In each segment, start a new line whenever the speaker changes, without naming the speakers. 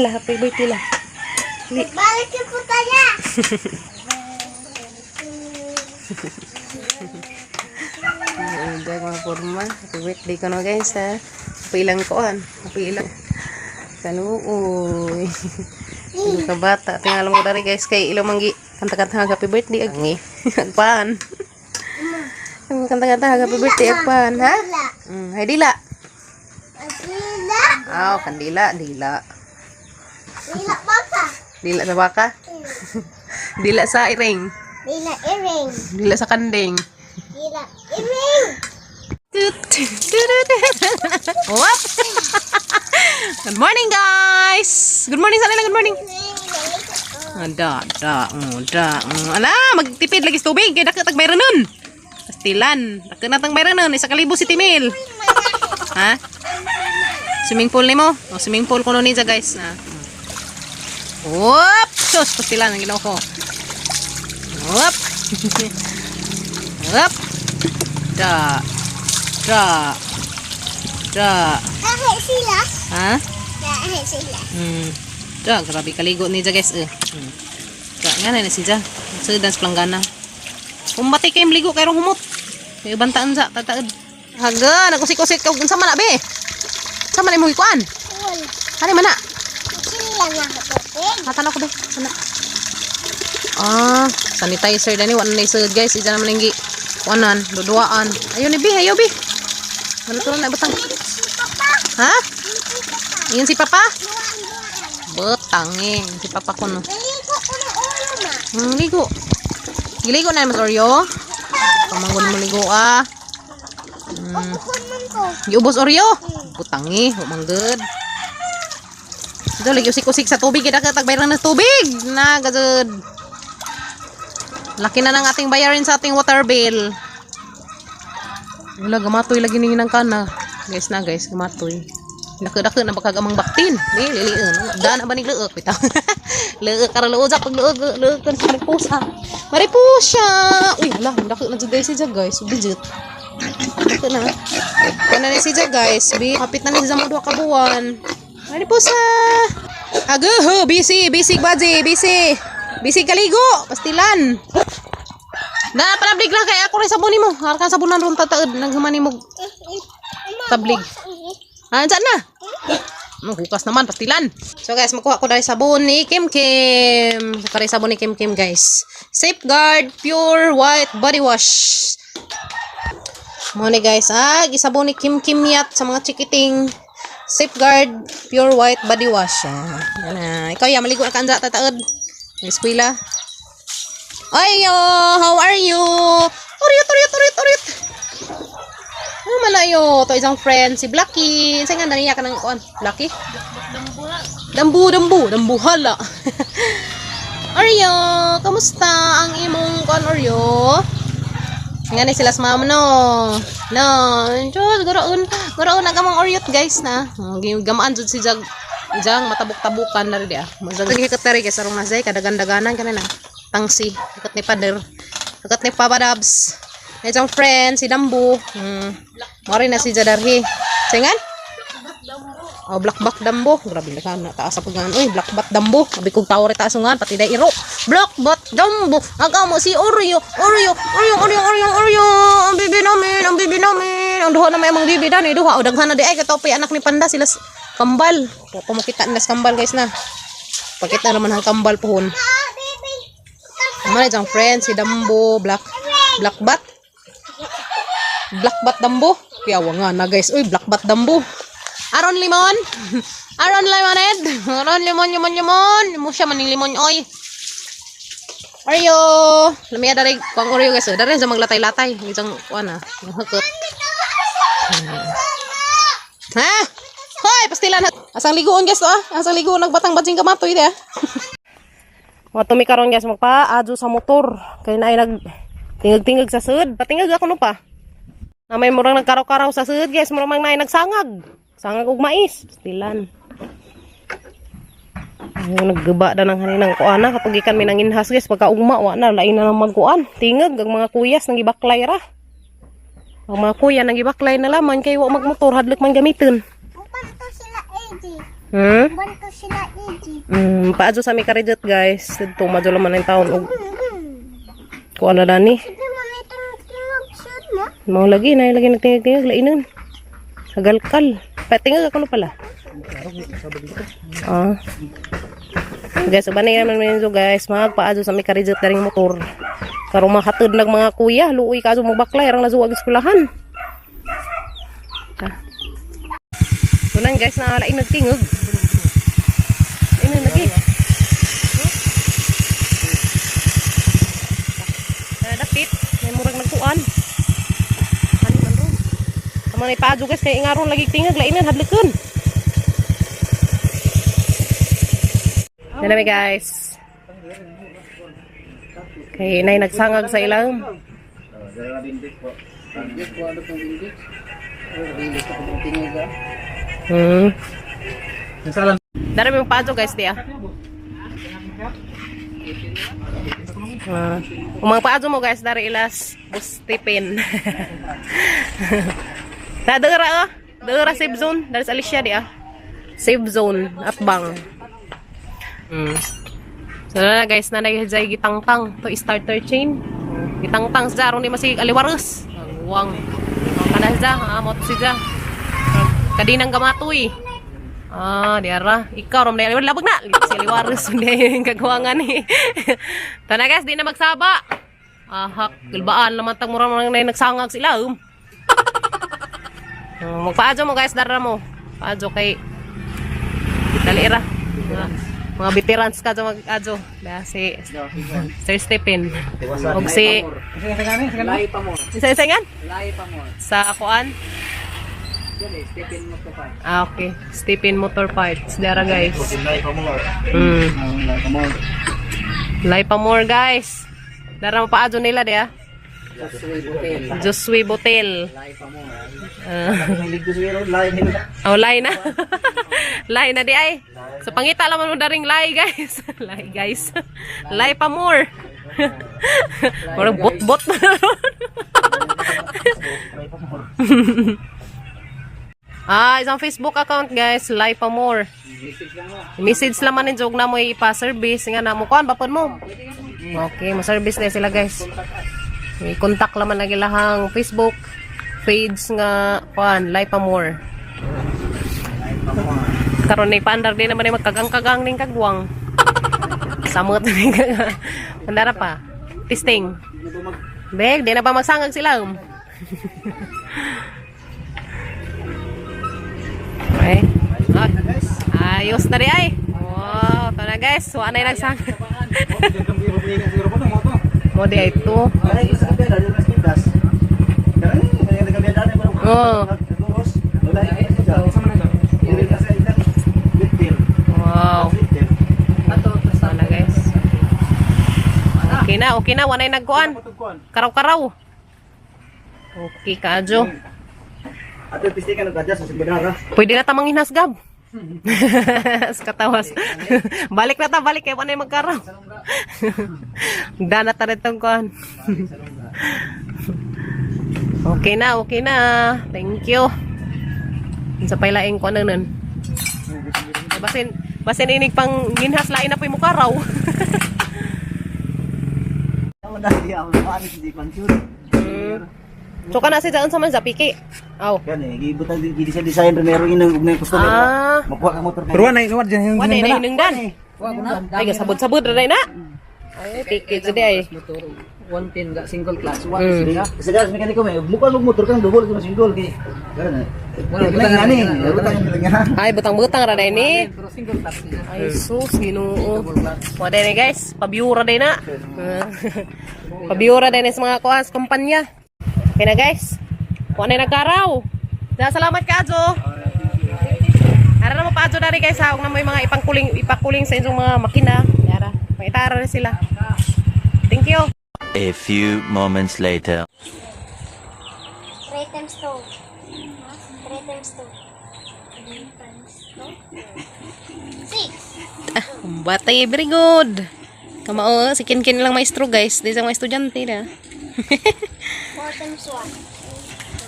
lah, happy birthday lah.
Balik ke putanya.
Udah mga forma. Happy birthday ko na guys ha. Papilang koan. Papilang. Kanuoy. Ano ka bata. Tingnan mo dari guys kay ilo manggi. Kanta-kanta happy birthday agi. Agpaan. Kanta-kanta happy birthday agpaan ha? Hay dila.
Dila.
Aw, kandila, dila.
Dila baka.
Dila sa baka. Dila sa iring.
Dila iring.
Dila sa kanding.
Dila iring.
What? Good morning guys. Good morning sa nila, good morning. Ala, magtipid lagi sa tubig kay dakit tagbayran nun. Pastilan, dakit na tagbayran nun, 1,000 si Timil. Ha? Swimming pool nimo? O swimming pool kuno ninja guys na. Whoop! Sus, pastilan ang ginawa ko. Whoop! Whoop! Da!
Kahit sila.
Ha?
Kahit sila.
Da, grabe kaligo ni guys eh. Da, nga na siya. Sudan sa planggana. Kumbati kay mligo kay rong humot. Kay bantaan sa tataad. Haga, nagkusik-kusik ka unsa man na be? Sama ni mo ikuan?
Wala.
Hani man na?
Sila nga kapatid.
Hatan ako be. Sana. Sanitizer dani wa na isud guys. Ija naman linggi. Kuanan, duduaan. Ayo ni be, ayo be. Ano to na butang? Ha? Iyan si Papa? Betangin si Papa ko no.
Naligo ko ng ulo ma.
Ligo. Giligo na mas Oreo. Pamanggon mo ligo ah.
Upukon man ko.
Giubos Oreo. Butangi, manggod. Ito lagi usik-usik sa tubig, kita tagbayaran ng tubig. Na gazud. Laki na ng ating bayarin sa ating water bill. Wala gamatoy lagi ning nang kana. Guys na guys, gamatoy. Dako-dako na baka gamang baktin. Liliin. Daan ba ning leuk bitaw. Leuk kara leujak pag leuk kan sa mariposa. Mariposa. Uy, hala, dako na jud guys siya guys, budget. Dako na. Kana ni siya guys, kapit na ni sa mga 2 ka buwan. Mariposa. Aguh, busy baji, busy kaligo, pastilan. Na palablig lang kay ako rin sabon nimo. Harkan sabunan ron tataed naghuman nimo tablig. Ansan na? Hukas naman pastilan. So guys, magkuha ko dari sabon ni Kim Kim. Kari sabon ni Kim Kim guys. Safeguard Pure White Body Wash. Mo ni guys, gisabon ni Kim Kim yat sa mga chikiting. Safeguard Pure White Body Wash. Yan. Ikaw ya maligo na kanza tataed. Eskwela. Ayo, how are you? Turit. Ano man ayo? To isang friend si Blacky. Sa nga naniya ka ng kuan? Blacky? Dambu hala. Oreo, kamusta ang imong kuan Oreo? Nga ni sila sa mama no. No, Diyos, garaon nagamang Oreo guys na. Gamaan jud si Jang matabuk-tabukan na rin dia. Masagi katari guys arong nasay kadagan-daganan kanina. Tangsi, dekat ni Pader, dekat ni Papa Dabs. Isang friend si Dambu. Mari na si Jadarhi. Singan? Oh, Blackback Dambu. Grabe na kana taas sa pagan. Uy, Blackback Dambu. Abi kog tawo ri taasungan pati dai iro. Blackback Dambu. Aga mo si Oreo. Ang bibi namin. Ang duha na may amang bibi dani duha. O daghan na di ay katopi anak ni Panda sila kambal. Pamakita nila kambal guys na. Pakita naman ang kambal pohon. Mana jang friend si Dambo Blackbat Dambo kaya nga na guys. Uy, Blackbat Dambo. Aron limon. Aron lemonade. Aron limon. Mo siya maning limon oy. Oreo. Lamiya dari pang Oreo guys. Dari sa maglatay-latay. Isang kuan hakot. Ha? Hoy, pastilan. Asang ligoon guys to Asang ligoon nagbatang badsing kamatoy dia. Watumi karon guys magpa-adyo sa motor kay naay tingag-tingag sa sud. Patingag ako no pa. Na may murang nagkaraw-karaw sa sud guys, murang naay nagsangag. Sangag og mais, pastilan. Nagguba da nang haninang kuana kapag ikan mi nanginhas guys pagka ugma wa na lain na magkuan. Tingag ang mga kuyas nang gibaklay ra. Ang mga kuya nang gibaklay na laman kay wa magmotor hadlok man gamiton.
Upan to sila AD. Banto sila Iji.
Paadyo sa mi karijut guys. Dito madyo laman ang taon og kuan na dani.
Sige man itong tingog shoot mo.
Mau lagi na lagi nagtingag-tingag lainon. Hagalkal. Patingag ako no pala. Ah. Guys, ubanay naman minyo guys, magpaadyo sa mi karijut daring motor. Karon mahatod nag mga kuya, luoy ka mo baklay arang lazuwag eskwelahan. Tunan guys, na lain nagtingog. Ini lagi. Dapit, may murag nagtuan. Ani man ro. Tama ni paadyo guys kay ingaron lagi tingog lainan hadlekon. Dala guys. Kay nay nagsangag sa ilang. Dari yung paadyo guys dia. Umang paadyo mo guys dari ilas Bustipin. Ta dera dera safe zone dari sa Alicia dia. Safe zone at bang. So na guys, na naghidzay gitangtang to starter chain. Gitangtang sa aron di masig aliwaros. Uwang. Kana sa amot siya. Kadinang gamatoy. Diara. Ikaw rom na labag na. Si aliwaros hindi yung kagawangan ni. Tana guys, di na magsaba. Hak, gilbaan naman tag mura nang nagsangag sila. Magpaadyo mo guys, dara mo. Paadyo kay dalira. Mga veterans ka sa mag-adyo. Si Sir Stephen. Og si
Lai Pamor.
Isa-isa yan?
Lai Pamor.
Sa akuan?
Stephen Motor.
Okay. Stephen Motor Parts. Dara guys.
Lai Pamor. Lai Pamor.
Lai Pamor guys. Dara mo paadyo nila dia. Josue Botel.
Lai Pamor.
Oh, lai na. Lai na di ay. So pangita lang mo daring lai guys. Lai guys. Lai Pamor. Parang bot-bot. Isang Facebook account guys, Lai Pamor. Message lang man jog na mo ipa-service nga na mo kuan bapon mo. Okay, mo-service na sila guys. I-contact laman lagi lahang Facebook page nga kuan Lai Pamor. Karon ni paandar din naman ay magkagang-kagang ning kagwang. Samot ni kagang. Andara pa. Testing. Beg, di na pa magsangag sila. Okay. Ayos na rin ay. Wow, ito na guys. Wala na nagsangag. Mo di ay ito. Oh. Wow. Ito na guys. Okay na. Wala na nagkuhan. Karaw-karaw. Okay ka, Adjo.
Ato pistikan og adjust sa sigudara.
Pwede na tamang hinasgab. Katawas. Balik na ta, balik kay panay magkaraw. Dana ta rin tong kuhan. Okay na. Thank you. Sa pailaing ko na nun. Basin inig pang ginhas lain na po yung mukaraw. So ka na si Jaon sa man sa piki. Aw.
Yan gibutang di design primero inang ug customer. Makuha ka motor. Pero wala inuwad diyan
Wala na hinungdan. Ay gasabod-sabod ra na. Ay piki jud ay.
110 ga single class 1 siya. Sa gas mekaniko may mukha lug motor kang double sa single kay. Ganun. Wala butang ani. Butang niya.
Ay butang-butang ra ni.
Pero single class niya.
Ay sus Ginoo. Wala ni guys, pabiura din na. Pabiura din sa mga kuas kumpanya. Okay na guys. Wala na nagkaraw. Salamat ka Adjo. Ara na mo pa Adjo dari guys ha, na may mga ipakuling sa inyong mga makina. Yara. Paitara na sila. Thank you.
A few moments later.
3 times 2. 3 times 2. 3 times 2. 6.
Batay, very good. Kamao, si Kin lang maestro guys. Di sa mga estudyante na.
4 times 1.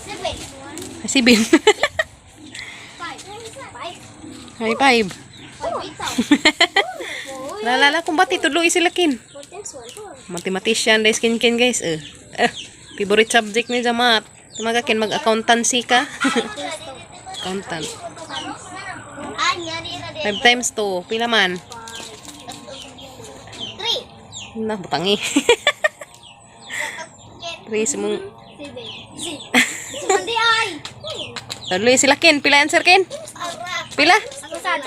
7.
Si Bin.
5. 5.
High five.
Oh, bitaw.
Lalala, kumbati, tudlo isilakin.
4 times 1.
Mathematician, guys, kin guys. Favorite subject ni Jamat. Tumagakin, mag-accountancy ka. Accountant.
Anya, di na
5 times 2. Pila man?
3.
Na, butangi. 3 simong.
7. Hindi ay.
Tudlo isilakin. Pila answer, Kin? Pila?
Ako sada.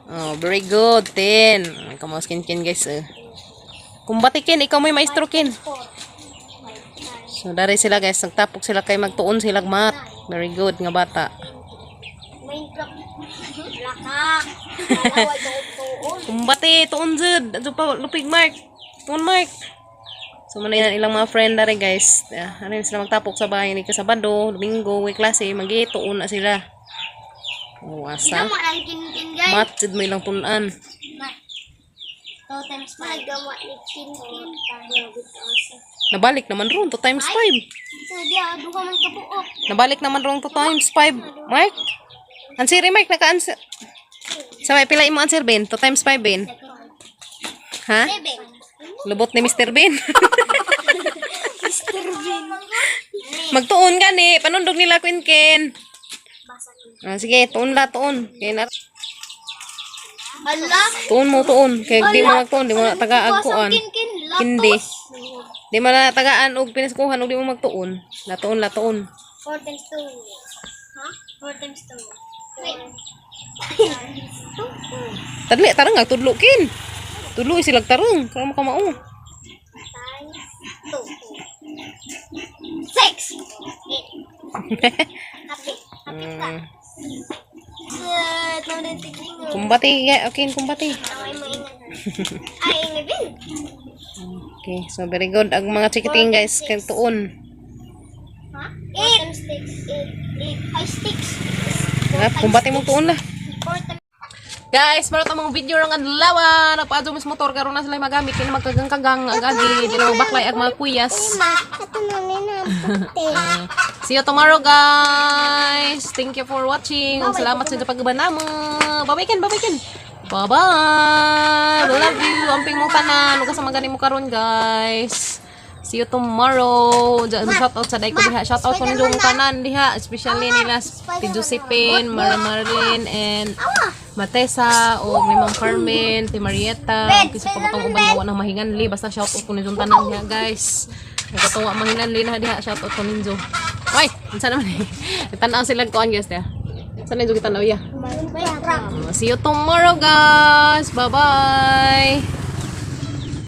Oh, very good. 10. Kamu skin guys. Kumbati Kin, ikaw may maestro Kin.
4.
So dari sila guys, nagtapok sila kay magtuon sila mat. Very good nga bata.
Minecraft. Lakak. Dalawa tuon.
Kumbati, tuon jud. Adto pa lupig Mark. Tuon Mark. So man yan ilang mga friend dari guys. Ano sila magtapok sa bahay ni Sabado, Domingo, way klase, magituon na sila. Oh, asa.
Mo lang kin guys.
Mat jud may lang tunan.
2 times 5. Nagawa ni kin.
Nabalik naman ron 2 times 5.
So dia duha man ka buok.
Nabalik naman rong 2 times 5. Mark? Answer Mark, naka-answer. Sabay pila imo answer Ben? 2 times 5 Ben? Ha?
7.
Lubot ni Mr. Ben.
Mr. Bean.
Magtuon ka ni. Panundog nila Queen Ken.
Basa ko.
Sige, tuon la, tuon. Kaya na,
Hala.
tuon mo, tuon. Kaya di mo magtuon, di mo na tagaan kuan.
Kin.
Hindi. Di mo na tagaan og pinaskuhan og di mo magtuon. Latuon, latuon.
4 times 2. Ha? 4 times 2. Wait.
Tadli, tarang nga, tudlo Kin. Tudlo isilag tarang. Kaya mo kamao.
Times 2. 6. 8. Happy. Happy ka. Good. Now then tigling.
Kumbati, okay, kumbati.
Ay, maingan. Ay, ingibin.
Okay, so very good. Ang mga chikiting guys, kaya tuon.
Ha? 8 times 6. 8. 8. 5 sticks.
Kumbati mo tuon la.
4 times.
Guys, para tamang video ng adlaw, napaadyo mis motor karon na sila magamit kini magkagang-kagang agadi, di na magbaklay ag mga kuyas.
Ito na nina.
See you tomorrow, guys. Thank you for watching. Salamat sa pagbanamo. Bye-bye ken, bye-bye ken. Bye-bye. Love you. Amping mo tanan, ug sa magani mo karon, guys. See you tomorrow. Shout out sa day ko diha. Shout out ko ninyo mong tanan diha, especially nila si Josephine, Marlene, and Matesa, o ni Ma'am Carmen, ti Marietta, kasi pagkatong uban nga ng mahinganli, basta shout out ko ninyo tanan diha, guys. Pagkatong mahinganli na diha, shout out ko ninyo. Oy, unsa naman eh. Tanaw sila ko guys diha. Saan ninyo kita na iya? See you tomorrow, guys. Bye-bye.